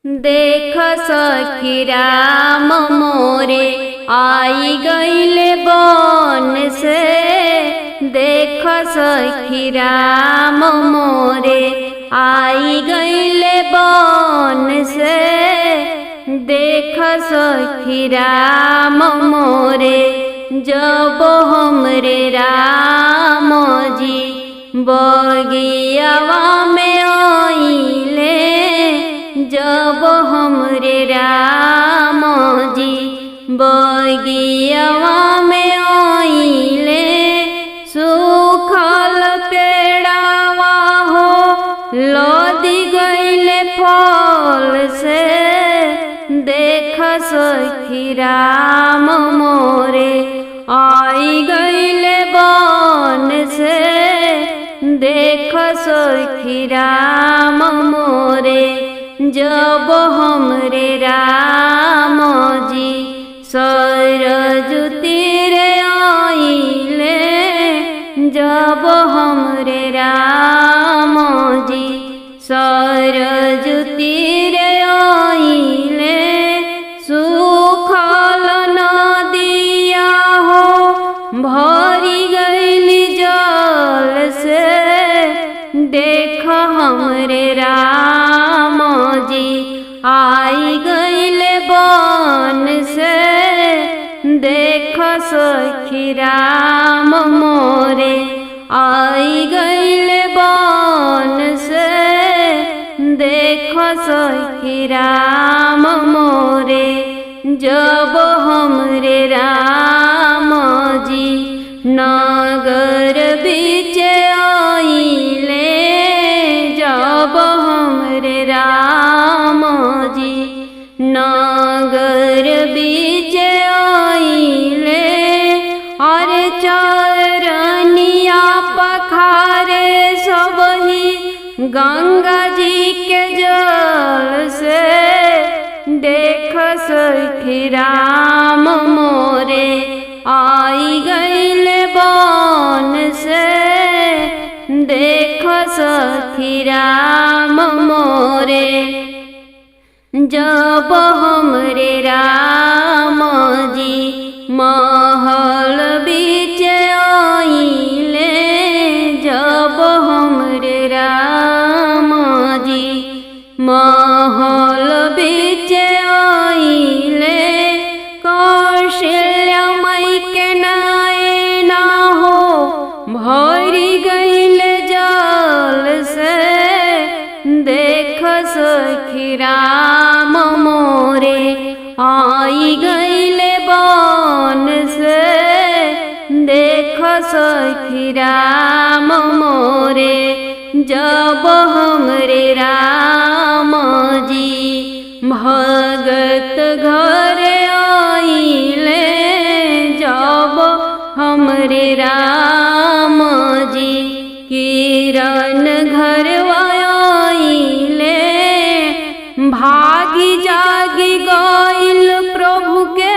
देख सखी राम मोरे आई गईले बन से। देख सखी राम मोरे आई गईले बन से। देख सखी राम मोरे जब हमरे राम जी बगियावा में आइले। जब हमरे राम जी बगियावा में आइले। सूखल पेड़ावा हो लदी गईले फल से। देख सखी राम मोरे आई गईले बन से। देख सखी राम मोरे जब हमरे राम जी सरजू तीरे आइले। जब हमरे राम जी सरजू तीरे आइले। सूखल नदिया हो भरी गईली जल से। देख हमरे राम जी आई गईले बन से। देख सखी राम मोरे आई गईले बन से। देख सखी राम मोरे जब हमरे राम जी नगर बीच आइले। जब हमरे राम जी नगर बीच आइले। अरे चरनिया पखारे सबही गंगा जी के जल से। देख सखी राम मोरे आई गईले बन से। देख सखी राम मोरे जब हमरे राम जी महल बीच आइले। जब हमरे राम जी महल बीच आइले। कौशल्या मई के नैना हो भरी गईले जल से। देख सखी राम मोरे आई गईले बन से। देख सखी राम मोरे जब हमरे राम जी भगत घर आइले। जब हमरे राम जी किरण घर आइले। भागी जागी गईल प्रभु के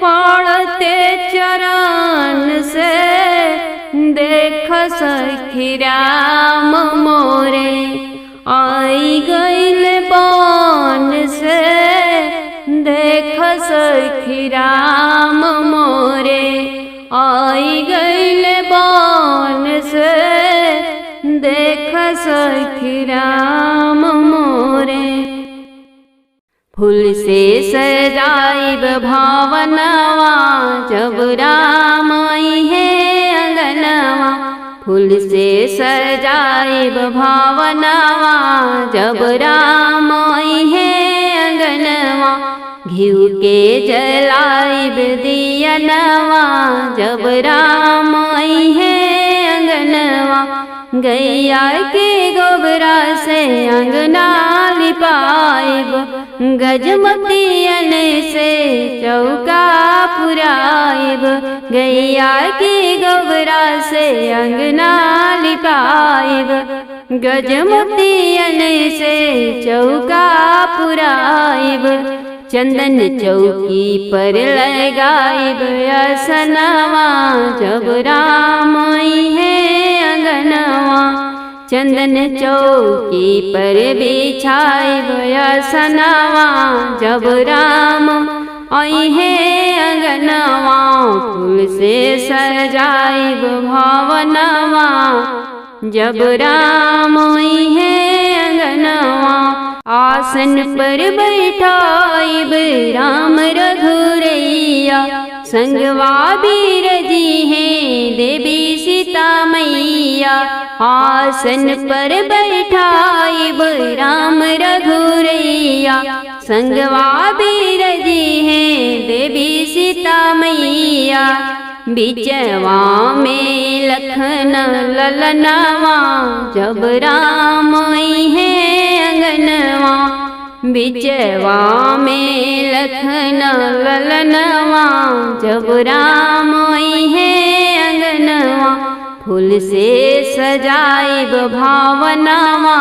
पड़ते चरण से। देख सखी राम मोरे आई गईले बन से। देख सखी राम मोरे आई गईले बन से। देख सखी राम मोरे फूल से सजाइब भावनवा। जब राम आई है अंगनवा। फूल से सजाइब भावनवा। जब राम आई है अंगनवा। घिउ के जलाइब दियनवा। जब राम आई है अंगनवा। गैया के गोबरा से अंगना लिपाइब। गजमतियन से चौका पुराइब। गैया के गोबरा से अंगना लिपाइब। गजमतियन से चौका पुराइब। चंदन चौकी पर लगाइब असनवा। जब राम आई है अंगनवा। चंदन चौकी पर बिछाइब असनवा, जब राम आई है अंगनवा, फूल से सजाइब भवनवा, जब राम आई है अंगनवा। आसन पर बैठाइब राम रघुरैया, संगवा बिरजी हैं देवी सीता मैया। आसन पर बैठाइब राम रघुरैया, संगवा बिरजी हैं देवी सीता मैया। बिचवा में लखन ललनवा, जब राम आई है अंगनवा, बिचवा में लखन ललनवा, जब राम आई है अंगनवा। फूल से सजाइब भावनवा,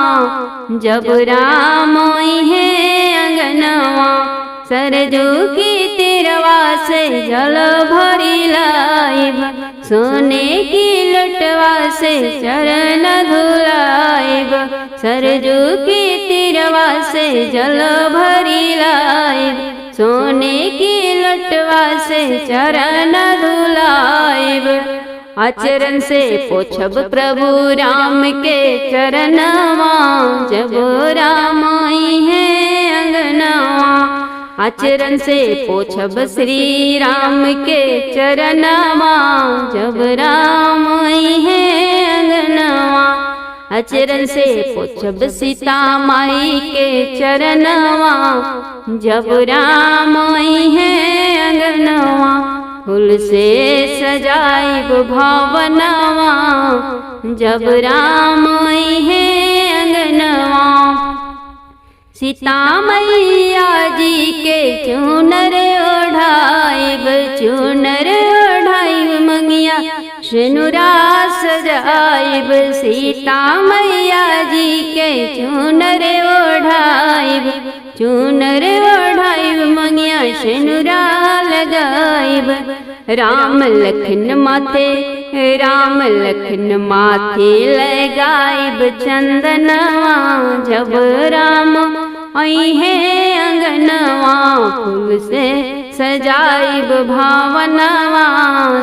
जब राम आई है अंगनवा। सरजू की तिरवा से जल भरी लाइब, सोने की लटवा से चरण धुलाइब। सरजू की तिरवा से जल भरी लाइब, सोने की लटवा से चरण धुलाइब। आचरण से पोछब प्रभु राम के चरणवा, जब राम आई है अंगनवा। आचरण से पोछब श्री राम के चरणवा, जब राम आई है अंगनवा। आचरण से पोछब सीता माई के चरणवा, जब राम आई है अंगनवा। फूल से सजाइब भवनवा, जब राम आई है अंगनवा। सीता मैया जी के चूनर ओढ़ाइब, चूनर ओढ़ाइब मंगिया सिनुरा सजाइब। सीता मैया जी के चूनर ओढ़ाइब, चूनर ओढ़ाइब मंगिया सिनुरा लगाइब। राम लखन माथे, राम लखन माथे लगाइब चंदनवा, जब राम आई है अंगनवा। फूल से सजाइब भावनवा,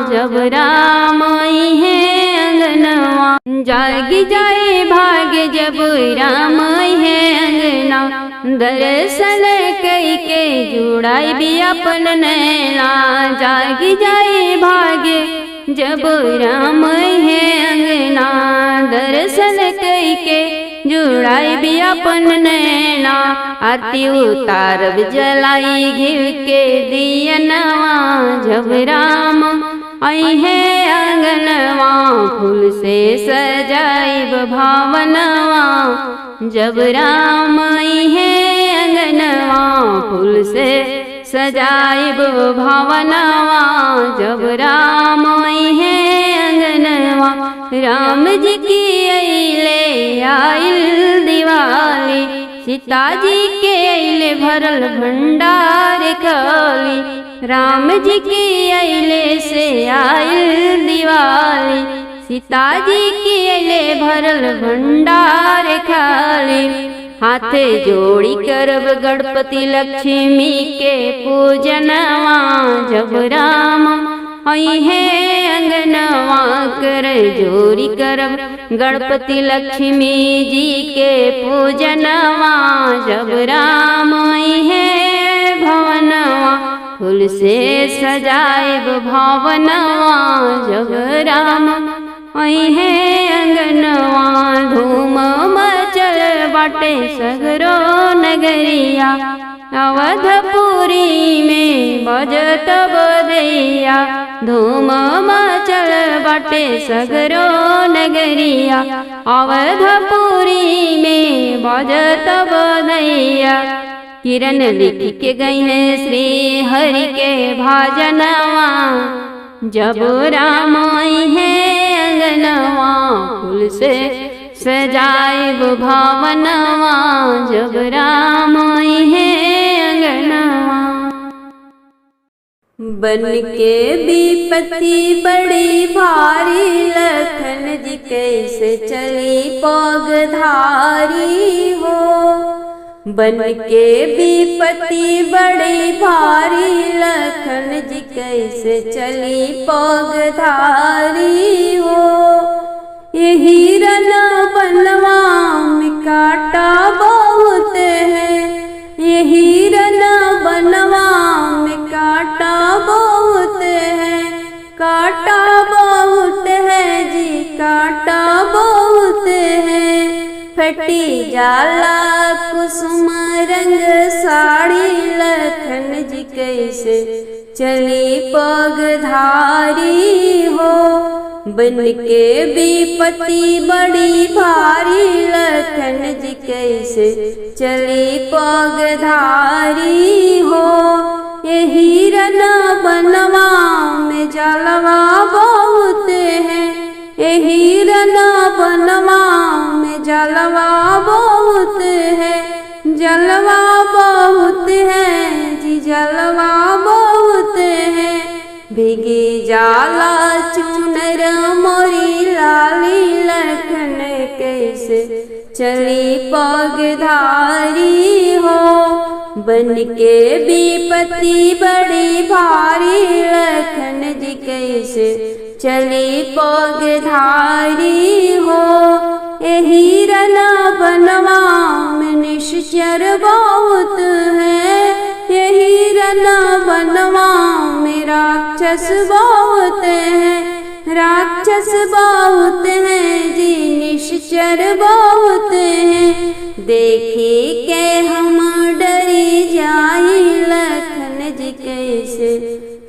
जब राम आई है अंगनवा। जागी जाए भाग्य जब राम आई है अंगना, दर्शन कई के जुड़ाई भी अपन नैना। जागी जाए भाग्य जब राम आई है अंगना, दर्शन कई के जुड़ाई भी अपन नैना। आरती उतारब जलाई घिव के दियनवा, जब राम आई है अंगनवा। फूल से सजाइब भावनवा, जब राम आई है अंगनवा। फूल से सजाइब भावनवा, जब राम आई है अंगनवा। राम जी की अइले आइल दिवाली, सीता जी के अइले भरल भंडार खाली। राम जी की अइले से आइल दिवाली, सीता जी की अइले भरल भंडार खाली। हाथ जोड़ी करब गणपति लक्ष्मी के पूजनवा, जब राम आई है अंगनवा। कर जोड़ी करब गणपति लक्ष्मी जी के पूजनवा, जब राम आई है भवनवा। फूल से सजाइब भावनवा, जब राम आई है अंगनवा। धूम मचल बाटे सगरो नगरिया, अवधपुरी में बजत बधैया। धूम मचल बाटे सगरो नगरिया, अवधपुरी में बजत बधैया। किरण लिख के गई है श्री हरि के भजनवा, जब राम आई है अंगनवा। फूल से सजाइब भावनवा, जब राम आई है अंगनवा। बन के विपत्ति बड़ी भारी, लखन जी कैसे चली पगधारी हो। बन के विपत्ति बड़ी भारी, लखन जी कैसे चली पगधारी हो। यही रन बनवा में काटा बहुत है, यही रन बनवा में काटा बहुत है, काटा बहुत है जी, काटा बहुत है। फटी जाला कुसुम रंग साड़ी, लखन जी कैसे चली पगधारी हो। बन के विपत्ति बड़ी भारी, लखन जी कैसे चली पगधारी हो। यही रन बनवा में जलवा बहुत है, यही रन बनवा में जलवा बहुत है, जलवा बहुत है जी, जलवा बहुत है। भीगी जाला चुनर मोरी लाली, लखन कैसे चली पगधारी हो। बन के विपत्ति बड़ी भारी, लखन जी कैसे चली पगधारी हो। यही रन बनवा में निश्चर बहुत है, यही रन बनवा में राक्षस बहुत है, राक्षस बहुत है जी, निश्चर बहुत है। देखी के हम डरी जाई, लखन जी कैसे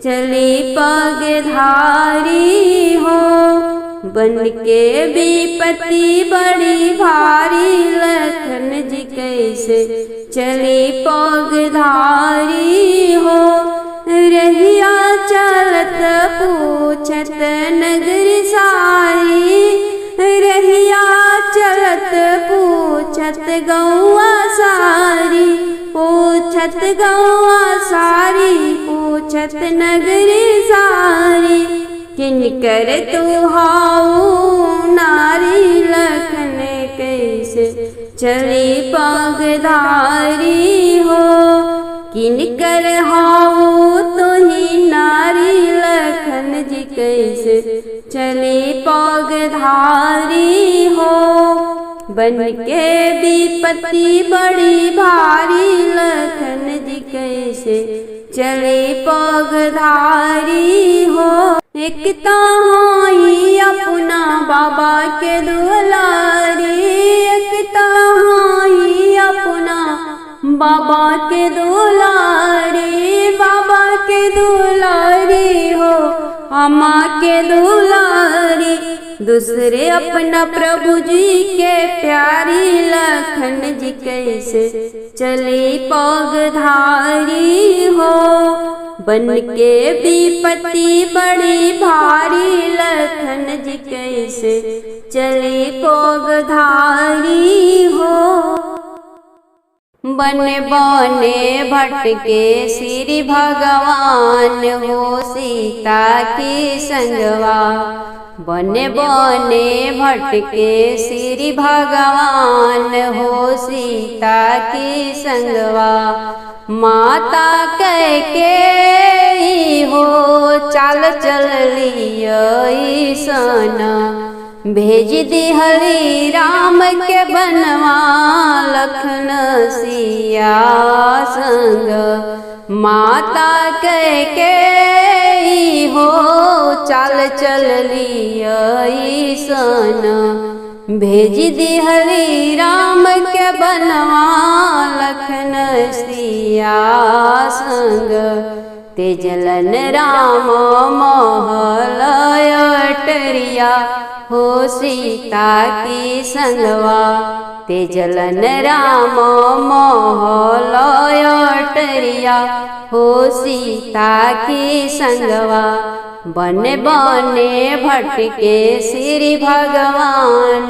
चली पगधारी हो। बन के विपत्ति बड़ी भारी, लखन जी कैसे चली पगधारी हो। रहिया चलत पूछत नगर सारी, रहिया चलत पूछत गौआ सारी, पूछत गौआ सारी, पूछत नगर सारी। किनकर तू हाऊ नारी, लखन कैसे चली पगधारी हो। किनकर हाऊ तो ही नारी, लखन जी कैसे चली पगधारी हो। बन के विपत्ति बड़ी भारी, लखन जी कैसे चली पगधारी हो। एक ताही अपना बाबा के दुलारी, एक ताही अपना बाबा के दुलारी, बाबा के दुलारी हो, अम्मा के दुलारी। दूसरे अपना प्रभु जी के प्यारी, लखन जी कैसे चली पगधारी हो। बन के विपत्ति बड़ी भारी, लखन जी कैसे चली पगधारी हो। बन बने भटके श्री भगवान हो, सीता की संगवा। बन बने भटके श्री भगवान हो, सीता की संगवा। माता कैकेयी हो चाल चल लियई सना, भेज दिहली राम के बनवा, लखन सिया संग। माता कैकेयी हो चाल चल लियई सना, भेज दिहली राम के बनवा, लखन सिया संग। तेजलन राम महल अटरिया हो, सीता की संगवा। तेजलन राम महल अटरिया हो, सीता की संगवा। बन बने भटके श्री भगवान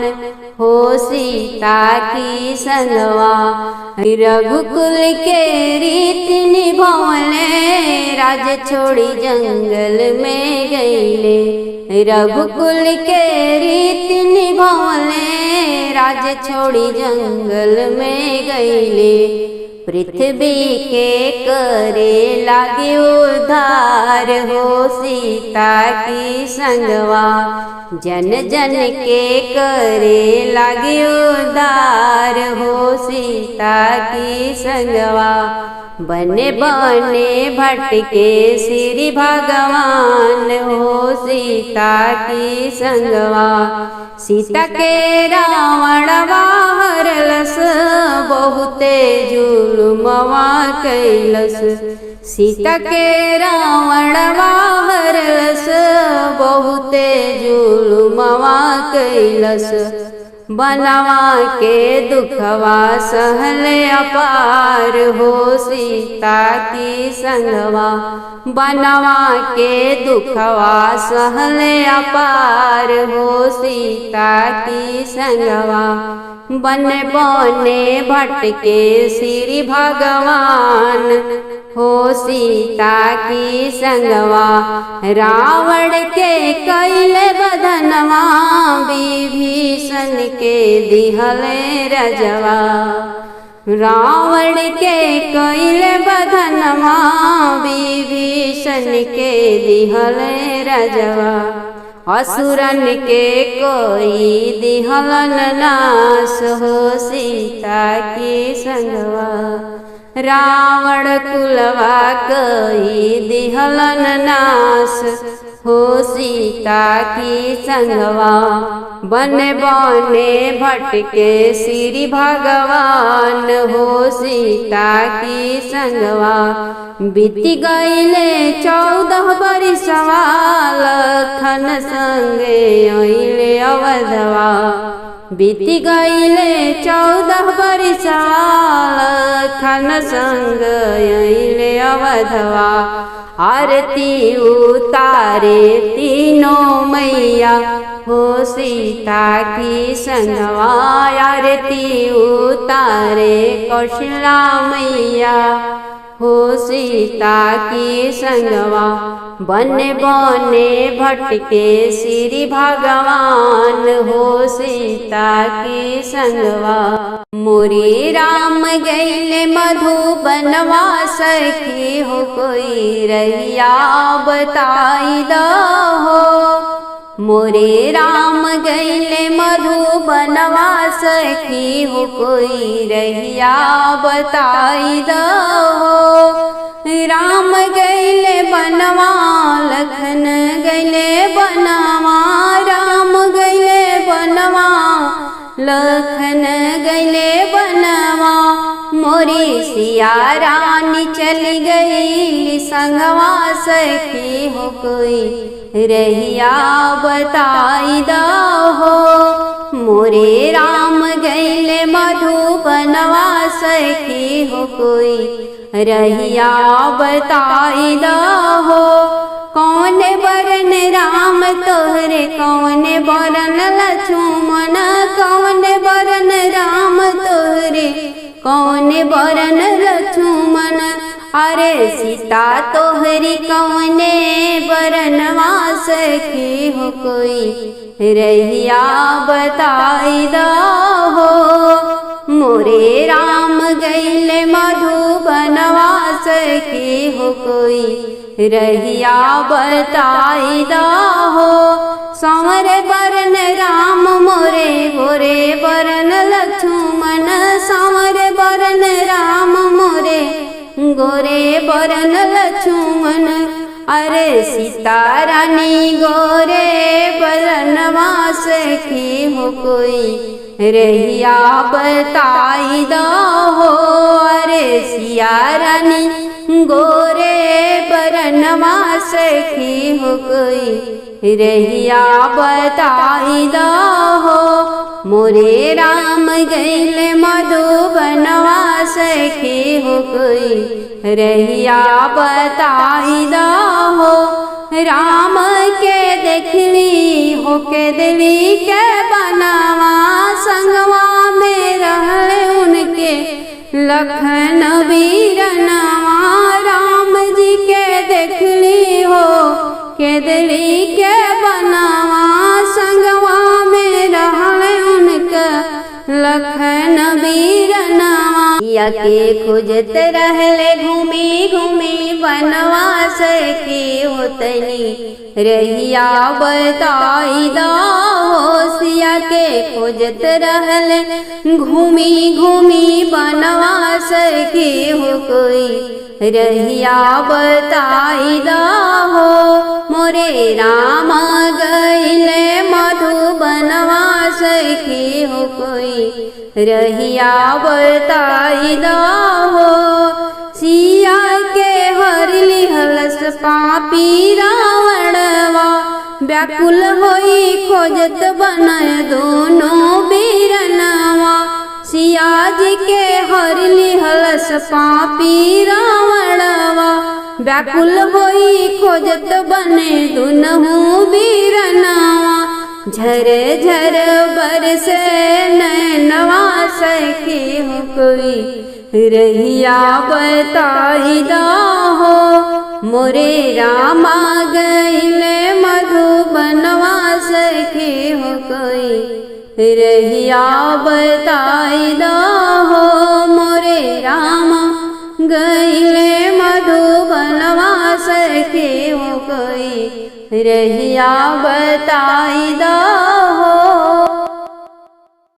हो, सीता की संगवा। रघुकुल के रीत निभौले राज छोड़ी जंगल में गईले। रघुकुल के रीति निभौले राज छोड़ी जंगल में गईले। पृथ्वी के करे लागे उद्धार हो सीता की संगवा। जन जन के करे लागे उद्धार हो सीता की संगवा। बने बने भटके श्री भगवान हो सीता की संगवा। सीता के रावण हरलस बहुते जुलुमवा कैलस। सीता के रावण हरलस बहुते जुलुमवा कैलस। बनवा के दुखवा सहले अपार हो सीता की संगवा। बनवा के दुखवा सहले अपार हो सीता की संगवा। बन बने भटके श्री भगवान हो सीता की संगवा। रावण के कैले बदनवा विभीषण के दिहले रजवा। रावण के कैले बदनवा विभीषण के दिहले रजवा। असुरन के कोई दिहलन नाश हो सीता की संगवा। रावण कुलवा कई दिहलन नाश हो सीता की संगवा। बन बने भटके श्री भगवान हो सीता की संगवा। बीती गईले 14 बरिसवा लखन संगे अइले अवधवा। बीती गईले 14 बरिसवा लखन संग अइले अवधवा। आरती उतारे तीनों मैया हो सीता की संगवा। आरती उतारे कौशल्या मैया हो सीता की संगवा। बने बने भटके श्री भगवान हो सीता की संगवा। मोरी राम गईले मधुबनवा सखी हो कोई रहिया बताई दहो। मोरे राम गईले मधुबनवा सखी हो कोई रहिया बताई दहो। राम गईले बनवा लखन गईले बनवा। राम गईले बनवा लखन गईले बनवा। मोरी सिया रानी चली गई संगवा सखी हो कोई रहिया बताई दहो। मोरे राम गईले मधुबनवा सखी हो कोई रहिया बताई दहो। कौन बरन राम तोहरे कौन बरन लक्ष्मण। कौन बरन राम तोहरे कौन बरन लक्ष्मण। अरे सीता तोहरी कौने बरनवा सखी हो कोई रहिया बताई दहो। मोरे राम गईले मधुबनवा सखी हो कोई रहिया बताई दहो। संवर बरन राम मोरे गोरे बरन लक्ष्मण। संवर बरन राम मोरे गोरे बरन लक्ष्मण। अरे सीता रानी गोरे बरनवा सखी हो कोई रहिया बताई दहो। अरे सिया रानी गोरे बरनवा सखी हो कोई रहिया बताई दहो। मोरे राम गईले मधुबनवा सखी हो कोई रहिया बताई दहो। राम के देखली होके दिली के बनवा। संगवा में रहले उनके लखन वीरनवा। राम जी के सिया के खोजत रहले घूमी घूमी बनवास के होतनी रहिया बताई दा हो। सिया के खोजत रहले घूमी घूमी बनवास के हो कोई रहिया बताई दा हो। मोरे राम गईले मधुबनवास के हो कोई रहिया बताई दा हो। सिया के हर लिहलस पापी रावणवा व्याकुल होई खोजत बनय दोनों बीरनवा। सिया जी के हर लिहलस पापी रावणवा व्याकुल होई खोजत बने दुनहु बीरनवा। झर झर बरसे नैनवा सखी हो कोई रहिया बताई दा हो। मोरे रामा गईले मधुबनवा सखी हो कोई रहिया बताई दा हो। मोरे रामा गईले मधुबनवा सखी हो कोई रहिया बताई दा हो।